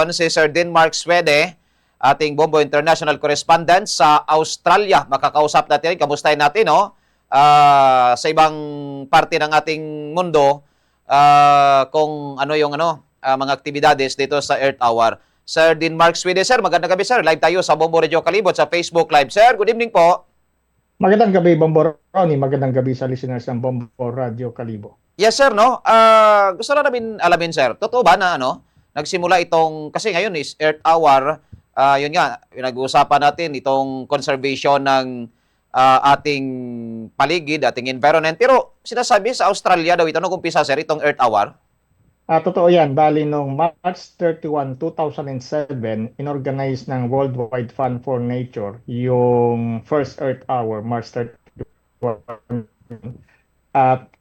Si Sir Denmark Swede, ating Bombo International Correspondent sa Australia. Makakausap natin, kamustahin natin, no? Sa ibang parte ng ating mundo, kung ano yung mga aktibidades dito sa Earth Hour. Sir Denmark Swede, sir, magandang gabi, sir. Live tayo sa Bombo Radio Kalibot sa Facebook Live. Sir, good evening po. Magandang gabi, Bombo Ronnie. Magandang gabi sa listeners ng Bombo Radio Kalibo. Yes, sir, no? Gusto na namin alamin, sir. Totoo ba na nagsimula itong, kasi ngayon is Earth Hour, yun nga, pinag-uusapan natin itong conservation ng ating paligid, ating environment. Pero sinasabi sa Australia daw ito, nag-umpisa, sir, itong Earth Hour? Totoo yan. Bali, noong March 31, 2007, inorganize ng World Wide Fund for Nature yung first Earth Hour, March 31. At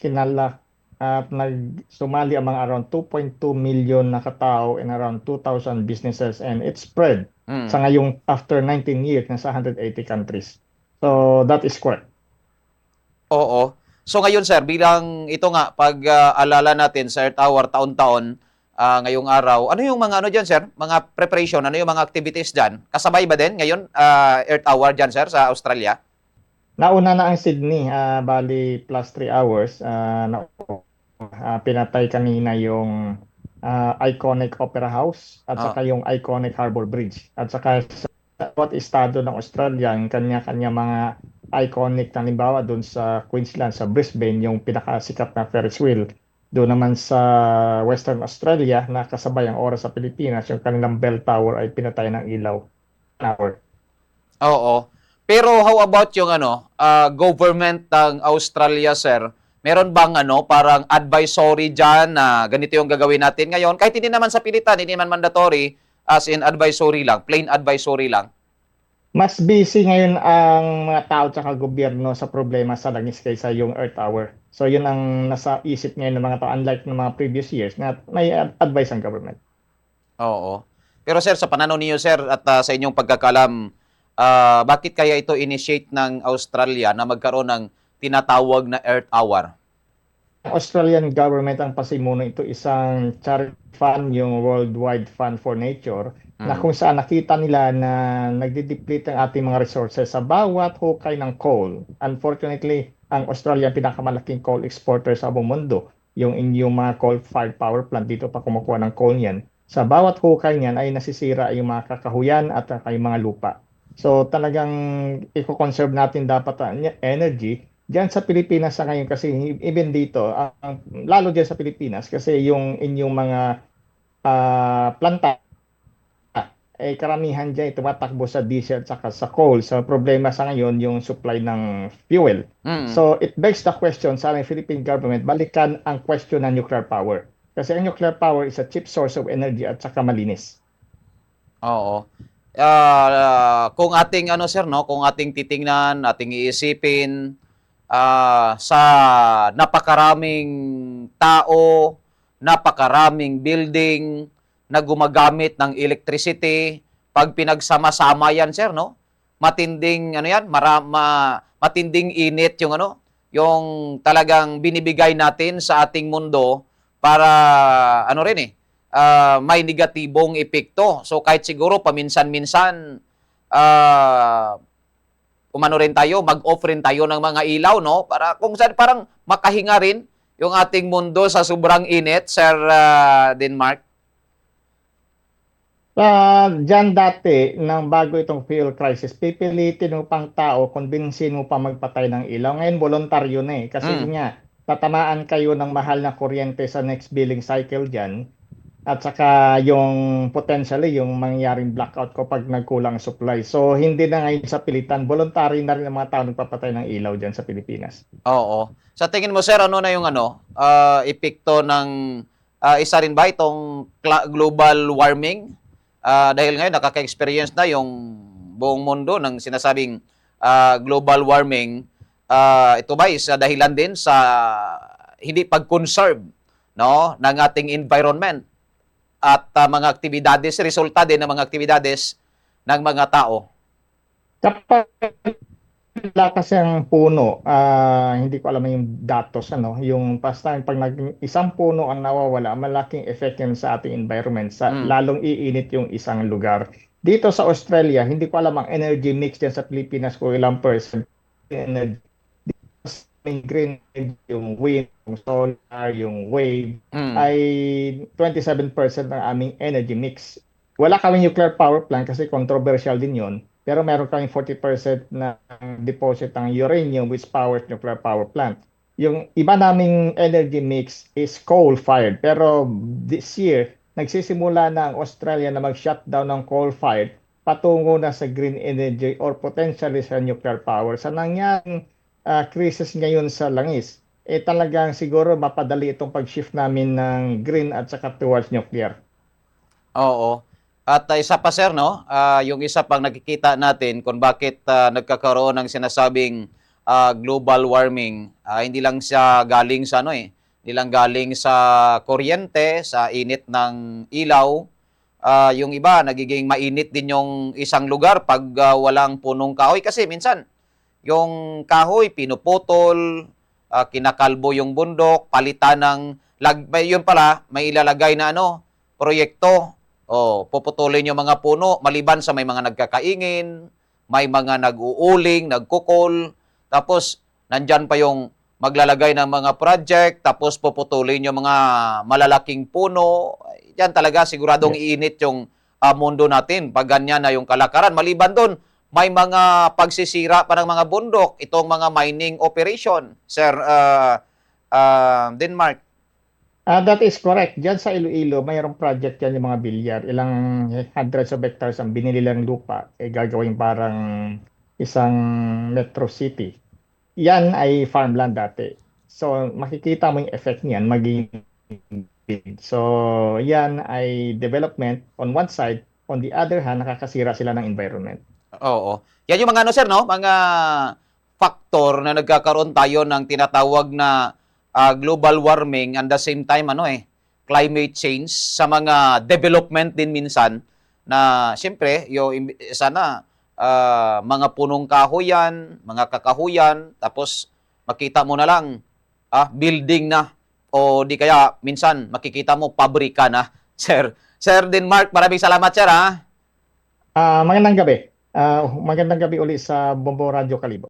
at nagsumali ang mga around 2.2 million na katao and around 2,000 businesses, and it spread sa ngayong after 19 years nasa 180 countries. So that is correct. Oo. So ngayon, sir, bilang ito nga, pag-alala natin sa Earth Hour taon-taon, ngayong araw, ano yung mga dyan, sir? Mga preparation, ano yung mga activities dyan? Kasabay ba din ngayon, Earth Hour dyan, sir, sa Australia? Nauna na ang Sydney, bali plus 3 hours. Pinatay kanina yung iconic Opera House at saka yung iconic Harbour Bridge. At saka sa bawat estado ng Australia, ang kanya-kanya mga iconic, halimbawa doon sa Queensland, sa Brisbane, yung pinakasikat na Ferris wheel. Doon naman sa Western Australia, na kasabay ang oras sa Pilipinas, yung kanilang bell tower ay pinatay ng ilaw. Hour. Oo. Pero how about yung government ng Australia, sir? Meron bang parang advisory dyan na ganito yung gagawin natin ngayon? Kahit hindi naman sa pilitan, hindi naman mandatory, as in advisory lang, plain advisory lang. Mas busy ngayon ang mga tao at gobyerno sa problema sa langis kaysa yung Earth Hour. So yun ang nasa isip ngayon ng mga tao, unlike ng mga previous years na may advice ang government. Oo. Pero sir, sa pananaw niyo, sir, at sa inyong pagkakalam, bakit kaya ito initiate ng Australia na magkaroon ng tinatawag na Earth Hour? Australian government ang pasimuno, ito isang charity fund, yung Worldwide Fund for Nature, na kung saan nakita nila na nagde-deplete ang ating mga resources sa bawat hukay ng coal. Unfortunately, ang Australia ang pinakamalaking coal exporter sa buong mundo. Yung inyong mga coal-fired power plant, dito pa kumukuha ng coal niyan. Sa bawat hukay niyan ay nasisira yung mga kakahuyan at yung mga lupa. So talagang i-conserve natin dapat ang energy diyan sa Pilipinas sa ngayon, kasi even dito, lalo diyan sa Pilipinas, kasi yung inyong mga planta, karamihan dyan tumatakbo sa diesel at saka sa coal. So problema sa ngayon yung supply ng fuel. So it begs the question sa Philippine government, balikan ang question ng nuclear power. Kasi ang nuclear power is a cheap source of energy at saka malinis. Oo. Kung ating sir, no, kung ating titingnan, ating iisipin, sa napakaraming tao, napakaraming building na gumagamit ng electricity, pag pinagsama-sama yan, sir, no? Matinding matinding init yung yung talagang binibigay natin sa ating mundo para may negatibong epekto. So kahit siguro paminsan-minsan rin tayo, mag-off rin tayo ng mga ilaw, no? Para kung saan parang makahinga rin yung ating mundo sa sobrang init, Sir Denmark. Diyan dati, nang bago itong fuel crisis, pipilitin mo pang tao, kumbinsin mo pa magpatay ng ilaw. Ngayon, voluntaryo na eh. Kasi nga, tatamaan kayo ng mahal na kuryente sa next billing cycle dyan. At saka yung potentially, yung mangyaring blackout kapag nagkulang supply. So, hindi na ngayon sa pilitan. Voluntary na rin ang mga tao nagpapatay ng ilaw dyan sa Pilipinas. Oo. Sa tingin mo, sir, ano na yung epekto ng isa rin ba itong global warming? Dahil ngayon nakaka-experience na yung buong mundo ng sinasabing global warming. Ito ba is dahilan din sa hindi pag-conserve, no, ng ating environment at mga aktibidades, resulta din ng mga aktibidades ng mga tao? Kapag Wala kasi ang puno, hindi ko alam yung datos, ano, yung basta pag isang puno ang nawawala, malaking effect yun sa ating environment, Mm. lalong iinit yung isang lugar. Dito sa Australia, hindi ko alam ang energy mix dyan sa Pilipinas kung ilang percent energy. May green energy, yung wind, yung solar, yung wave, Mm. ay 27% ng aming energy mix. Wala kami nuclear power plant kasi controversial din yon. Pero meron kaming 40% na deposit ng uranium which powers nuclear power plant. Yung iba naming energy mix is coal-fired. Pero this year, nagsisimula na ang Australia na mag-shutdown ng coal-fired patungo na sa green energy or potentially sa nuclear power. Sa nangyaring crisis ngayon sa langis, talagang siguro mapadali itong pag-shift namin ng green at saka towards nuclear. Oo. At isa pa sir, no, yung isa pang nakikita natin kung bakit nagkakaroon ng sinasabing global warming, hindi lang siya galing sa ano hindi lang galing sa kuryente, sa init ng ilaw. Yung iba nagiging mainit din yung isang lugar pag walang punong kahoy kasi minsan yung kahoy pinuputol, kinakalbo yung bundok, palitan ng yun pala may ilalagay na ano, proyekto. Puputulin yung mga puno maliban sa may mga nagkakaingin, may mga nag-uuling, nagkukol, tapos nandyan pa yung maglalagay ng mga project, tapos puputulin yung mga malalaking puno. Yan talaga siguradong Yes. iinit yung mundo natin pag ganyan na yung kalakaran. Maliban doon, may mga pagsisira pa ng mga bundok, itong mga mining operation, Sir Denmark. That is correct. Diyan sa Iloilo, mayroong project yan yung mga bilyar. Ilang hundreds of hectares ang binili lang lupa, gagawin parang isang metro city. Yan ay farmland dati. So, makikita mo yung effect niyan maging big. So, yan ay development on one side. On the other hand, nakakasira sila ng environment. Oo. Yan yung mga ano sir, no? Mga factor na nagkakaroon tayo ng tinatawag na global warming and the same time climate change sa mga development din minsan na siyempre yung sana mga punong kahoyan, mga kakahuyan, tapos makita mo na lang building na o di kaya minsan makikita mo pabrika na. Sir Denmark, maraming salamat sir ha. Magandang gabi. Magandang gabi uli sa Bombo Radio Kalibo.